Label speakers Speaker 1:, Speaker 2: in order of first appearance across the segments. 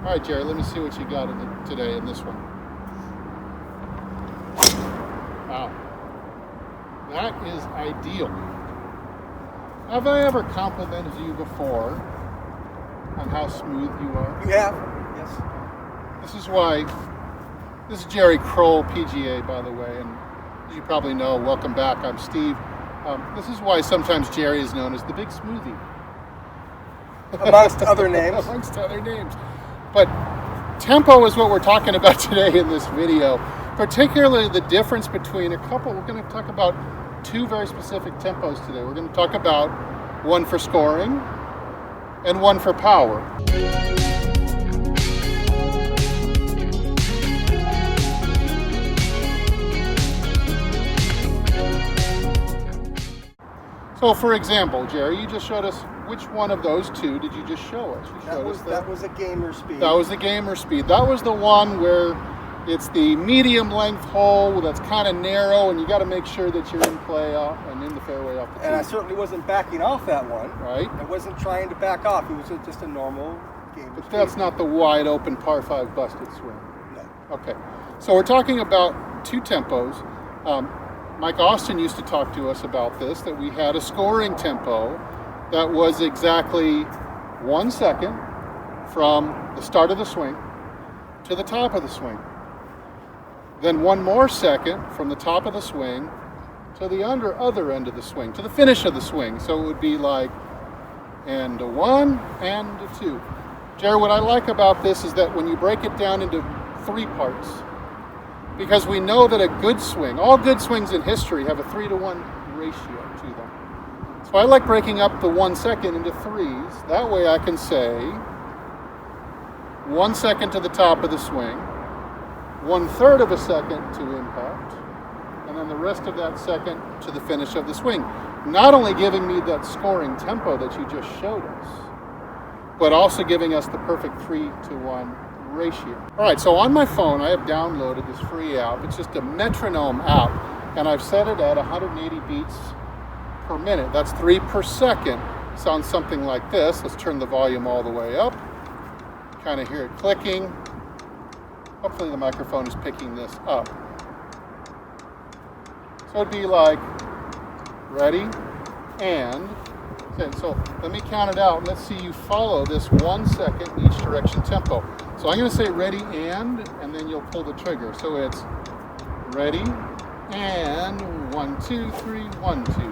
Speaker 1: All right, Jerry, let me see what you got today in this one. Wow. That is ideal. Have I ever complimented you before on how smooth you are?
Speaker 2: You have, yes.
Speaker 1: This is Jerry Crowell PGA, by the way, and as you probably know, welcome back, I'm Steve. This is why sometimes Jerry is known as the Big Smoothie.
Speaker 2: Amongst other names.
Speaker 1: Amongst other names. But tempo is what we're talking about today in this video, particularly the difference between we're going to talk about two very specific tempos today. We're going to talk about one for scoring and one for power. So for example, Jerry, you just showed us which one of those two did you just show us?
Speaker 2: That was a gamer speed.
Speaker 1: That was the gamer speed. That was the one where it's the medium length hole that's kind of narrow and you got to make sure that you're in play off and in the fairway off the tee.
Speaker 2: And I certainly wasn't backing off that one.
Speaker 1: Right.
Speaker 2: I wasn't trying to back off. It was just a normal gamer
Speaker 1: But
Speaker 2: speed.
Speaker 1: that's not the wide open par 5 busted swing.
Speaker 2: No.
Speaker 1: Okay. So we're talking about two tempos. Mike Austin used to talk to us about this, that we had a scoring tempo that was exactly 1 second from the start of the swing to the top of the swing. Then one more second from the top of the swing to the other end of the swing, to the finish of the swing. So it would be like and a 1 and a 2. Jerry, what I like about this is that when you break it down into 3 parts, because we know that a good swing, all good swings in history have a 3-to-1 ratio to them. So I like breaking up the 1 second into 3s. That way I can say 1 second to the top of the swing, 1/3 of a second to impact, and then the rest of that second to the finish of the swing. Not only giving me that scoring tempo that you just showed us, but also giving us the perfect 3-to-1 ratio. All right, so on my phone, I have downloaded this free app. It's just a Metronome app, and I've set it at 180 beats per minute. That's 3 per second. Sounds something like this. Let's turn the volume all the way up. Kind of hear it clicking. Hopefully the microphone is picking this up. So it'd be like, ready, and, okay, so let me count it out. Let's see you follow this 1 second in each direction tempo. So I'm going to say ready and then you'll pull the trigger. So it's ready and 1, 2, 3, 1, 2, 3,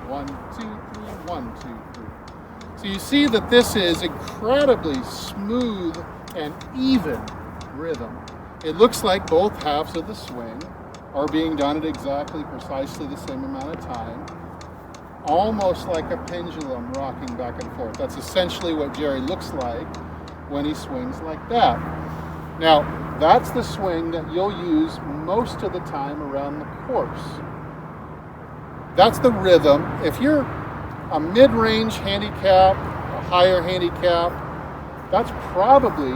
Speaker 1: 1, 2, 3, 1, 2, 3. So you see that this is incredibly smooth and even rhythm. It looks like both halves of the swing are being done at exactly precisely the same amount of time, almost like a pendulum rocking back and forth. That's essentially what Jerry looks like when he swings like that. Now, that's the swing that you'll use most of the time around the course. That's the rhythm. If you're a mid-range handicap, a higher handicap, that's probably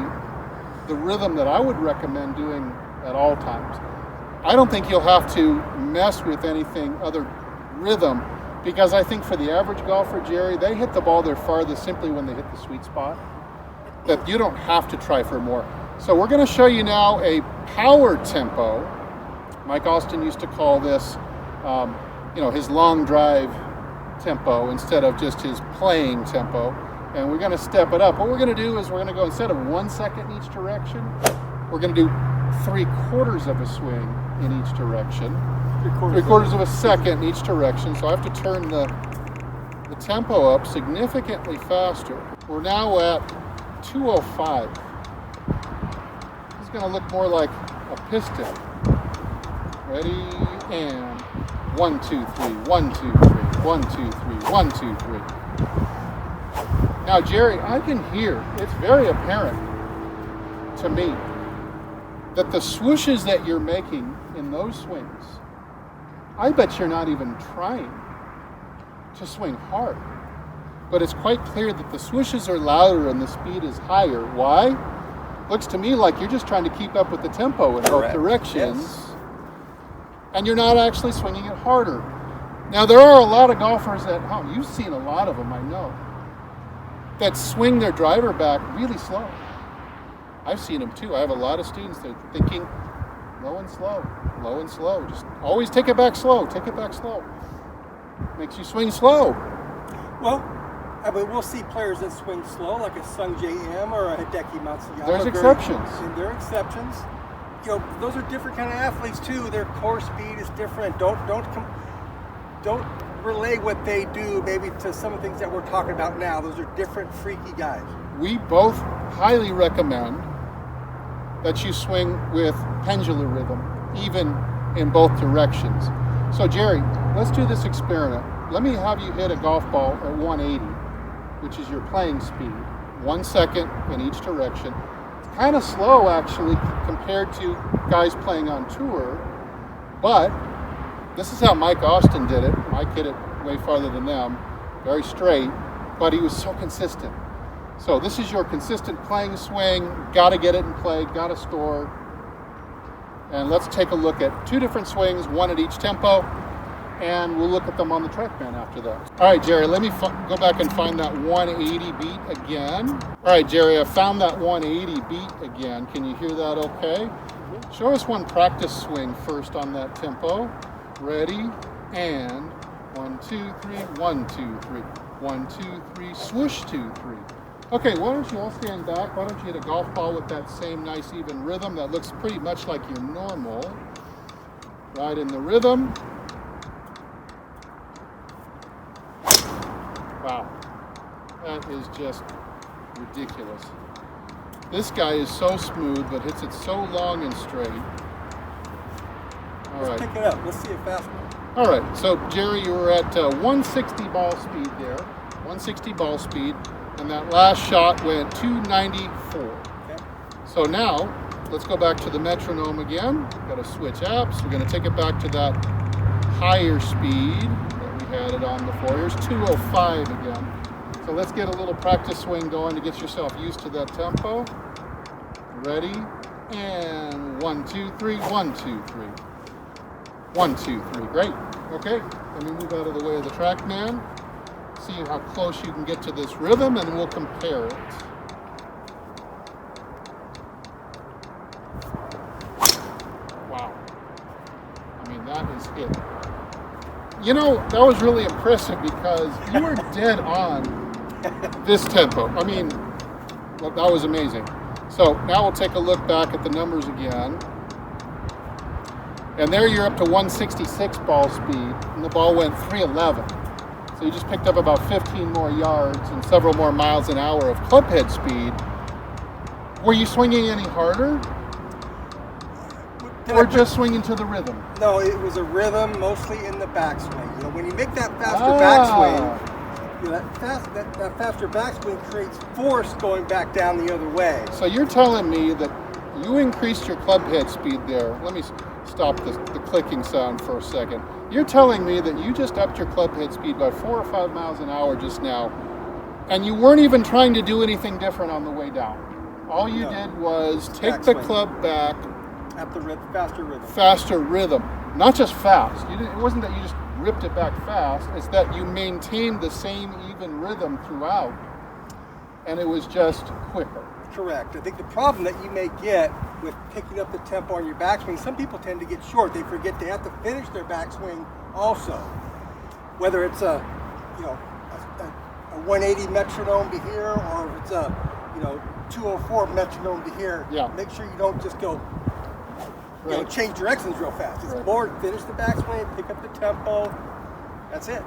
Speaker 1: the rhythm that I would recommend doing at all times. I don't think you'll have to mess with anything other rhythm, because I think for the average golfer, Jerry, they hit the ball their farthest simply when they hit the sweet spot, that you don't have to try for more. So we're going to show you now a power tempo. Mike Austin used to call this, his long drive tempo instead of just his playing tempo. And we're going to step it up. What we're going to do is we're going to go, instead of 1 second in each direction, we're going to do 3/4 of a swing in each direction. 3/4 of a second in each direction. So I have to turn the tempo up significantly faster. We're now at 205. This is going to look more like a piston. Ready and 1, 2, 3, 1, 2, 3, 1, 2, 3, 1, 2, 3. Now, Jerry, I can hear, it's very apparent to me that the swooshes that you're making in those swings, I bet you're not even trying to swing hard. But it's quite clear that the swooshes are louder and the speed is higher. Why? Looks to me like you're just trying to keep up with the tempo in both directions.
Speaker 2: Yes.
Speaker 1: And you're not actually swinging it harder. Now, there are a lot of golfers at home, you've seen a lot of them, I know, that swing their driver back really slow. I've seen them too. I have a lot of students that are thinking low and slow, low and slow. Just always take it back slow, take it back slow. Makes you swing slow.
Speaker 2: Well, I mean, we'll see players that swing slow, like a Sung J M or a Hideki Matsuyama.
Speaker 1: There's exceptions.
Speaker 2: And there are exceptions. You know, those are different kind of athletes too. Their core speed is different. Don't relay what they do maybe to some of the things that we're talking about now. Those are different freaky guys.
Speaker 1: We both highly recommend that you swing with pendular rhythm, even in both directions. So Jerry, let's do this experiment. Let me have you hit a golf ball at 180, which is your playing speed, 1 second in each direction. It's kind of slow actually compared to guys playing on tour, but this is how Mike Austin did it. Mike hit it way farther than them, very straight, but he was so consistent. So this is your consistent playing swing, gotta get it in play, gotta store. And let's take a look at two different swings, one at each tempo, and we'll look at them on the TrackMan after that. All right, Jerry, let me go back and find that 180 beat again. All right, Jerry, I found that 180 beat again. Can you hear that okay? Show us one practice swing first on that tempo. Ready, and 1, 2, 3, 1, 2, 3, 1, 2, 3, swoosh, 2, 3. Okay, why don't you all stand back? Why don't you hit a golf ball with that same nice even rhythm that looks pretty much like your normal. Right in the rhythm. Wow, that is just ridiculous. This guy is so smooth, but hits it so long and straight. All right.
Speaker 2: Let's pick it up. Let's see it fast.
Speaker 1: All right, so Jerry, you were at 160 ball speed there, 160 ball speed. And that last shot went 294.
Speaker 2: Okay.
Speaker 1: So now, let's go back to the metronome again. Got to switch apps. We're going to take it back to that higher speed that we had it on before. Here's 205 again. So let's get a little practice swing going to get yourself used to that tempo. Ready? And 1, 2, 3, 1, 2, 3. 1, 2, 3. Great. Okay, let me move out of the way of the TrackMan. See how close you can get to this rhythm, and we'll compare it. Wow. I mean, that is it. You know, that was really impressive because you were dead on this tempo. I mean, well, that was amazing. So now we'll take a look back at the numbers again. And there you're up to 166 ball speed, and the ball went 311. So you just picked up about 15 more yards and several more miles an hour of clubhead speed. Were you swinging any harder? Or just swinging to the rhythm?
Speaker 2: No, it was a rhythm mostly in the backswing. You know, when you make that faster backswing, you know, that faster backswing creates force going back down the other way.
Speaker 1: So you're telling me that you increased your clubhead speed there. Let me stop the clicking sound for a second. You're telling me that you just upped your clubhead speed by 4 or 5 miles an hour just now, and you weren't even trying to do anything different on the way down. All you did was take the club back
Speaker 2: at the faster rhythm.
Speaker 1: Faster rhythm, not just fast. It wasn't that you just ripped it back fast. It's that you maintained the same even rhythm throughout, and it was just quicker.
Speaker 2: Correct. I think the problem that you may get with picking up the tempo on your backswing, some people tend to get short. They forget they have to finish their backswing also. Whether it's a 180 metronome to here, or if it's a 204 metronome to here.
Speaker 1: Yeah.
Speaker 2: Make sure you don't just go change directions real fast. It's more finish the backswing, pick up the tempo. That's it.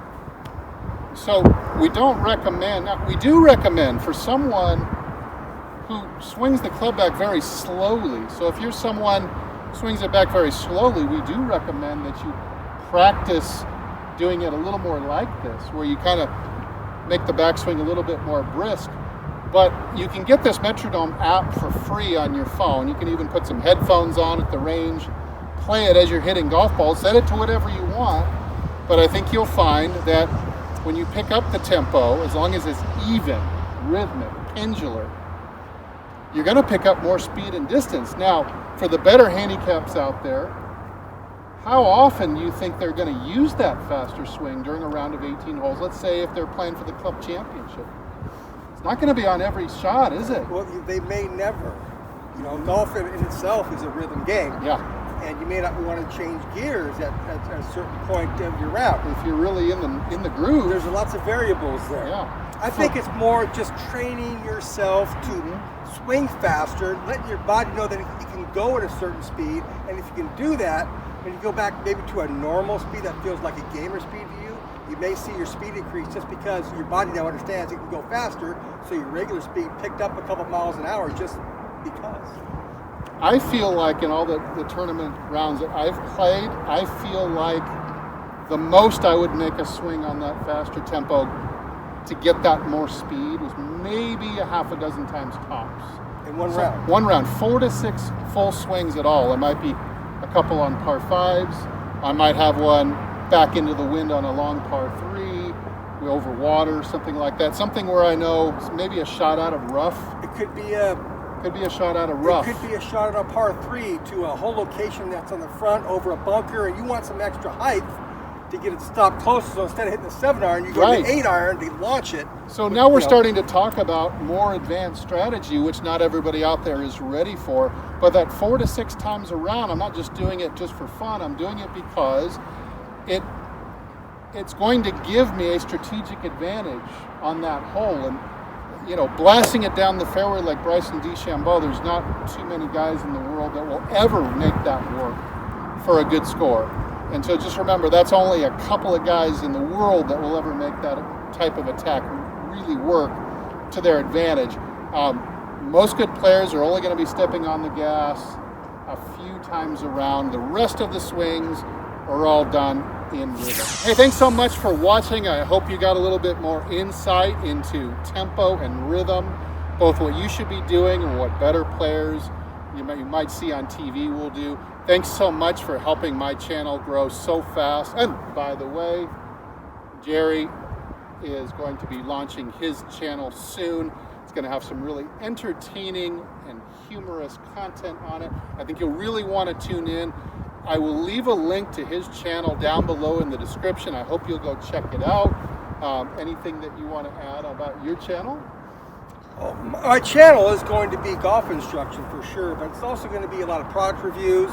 Speaker 1: So we don't recommend. We do recommend for someone who swings the club back very slowly. So if you're someone who swings it back very slowly, we do recommend that you practice doing it a little more like this, where you kind of make the backswing a little bit more brisk. But you can get this Metronome app for free on your phone. You can even put some headphones on at the range, play it as you're hitting golf balls, set it to whatever you want. But I think you'll find that when you pick up the tempo, as long as it's even, rhythmic, pendular, you're going to pick up more speed and distance. Now, for the better handicaps out there, how often do you think they're going to use that faster swing during a round of 18 holes? Let's say if they're playing for the club championship. It's not going to be on every shot, is it?
Speaker 2: Well, they may never. You know, golf in itself is a rhythm game.
Speaker 1: Yeah.
Speaker 2: And you may not want to change gears at a certain point of your route.
Speaker 1: If you're really in the groove.
Speaker 2: There's lots of variables there.
Speaker 1: Yeah.
Speaker 2: I think it's more just training yourself to swing faster, letting your body know that you can go at a certain speed, and if you can do that, when you go back maybe to a normal speed that feels like a gamer speed to you, you may see your speed increase just because your body now understands it can go faster, so your regular speed picked up a couple miles an hour just because.
Speaker 1: I feel like in all the tournament rounds that I've played, I feel like the most I would make a swing on that faster tempo to get that more speed was maybe a half a dozen times tops.
Speaker 2: In one round?
Speaker 1: One round, 4 to 6 full swings at all. It might be a couple on par 5s. I might have one back into the wind on a long par 3, over water, something like that. Something where I know maybe a shot out of rough.
Speaker 2: It could be a
Speaker 1: shot out of rough.
Speaker 2: It could be a shot at a par 3 to a whole location that's on the front over a bunker, and you want some extra height to get it to stop closer. So instead of hitting the 7-iron, you go to the 8-iron to launch it.
Speaker 1: So now we're starting to talk about more advanced strategy, which not everybody out there is ready for. But that 4 to 6 times around, I'm not just doing it just for fun. I'm doing it because it's going to give me a strategic advantage on that hole. And you know, blasting it down the fairway like Bryson DeChambeau, there's not too many guys in the world that will ever make that work for a good score. And so just remember, that's only a couple of guys in the world that will ever make that type of attack really work to their advantage. Most good players are only going to be stepping on the gas a few times around. The rest of the swings are all done in rhythm. Hey, thanks so much for watching. I hope you got a little bit more insight into tempo and rhythm, both what you should be doing and what better players you might see on TV will do. Thanks so much for helping my channel grow so fast. And by the way, Jerry is going to be launching his channel soon. It's going to have some really entertaining and humorous content on it. I think you'll really want to tune in. I will leave a link to his channel down below in the description. I hope you'll go check it out. Anything that you want to add about your channel?
Speaker 2: My channel is going to be golf instruction for sure, but it's also going to be a lot of product reviews,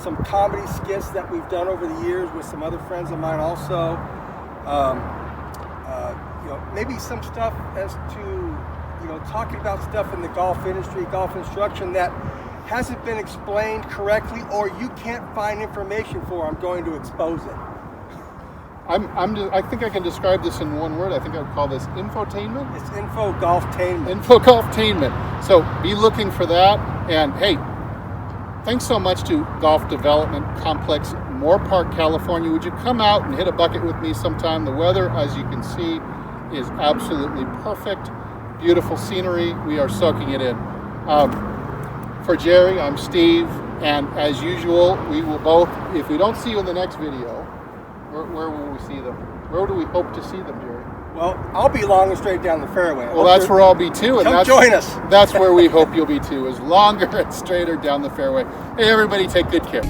Speaker 2: some comedy skits that we've done over the years with some other friends of mine also. You know, maybe some stuff as to, you know, talking about stuff in the golf industry, golf instruction that hasn't been explained correctly or you can't find information for. I'm going to expose it.
Speaker 1: I think I can describe this in one word. I think I would call this infotainment.
Speaker 2: It's info golftainment.
Speaker 1: Info golftainment. So be looking for that. And hey, thanks so much to Golf Development Complex, Moore Park, California. Would you come out and hit a bucket with me sometime? The weather, as you can see, is absolutely perfect. Beautiful scenery. We are soaking it in. For Jerry, I'm Steve. And as usual, we will both, if we don't see you in the next video, where will we see them? Where do we hope to see them, Jerry?
Speaker 2: Well, I'll be long and straight down the fairway.
Speaker 1: Well, that's where I'll be too.
Speaker 2: And join us.
Speaker 1: That's where we hope you'll be too, is longer and straighter down the fairway. Hey, everybody, take good care.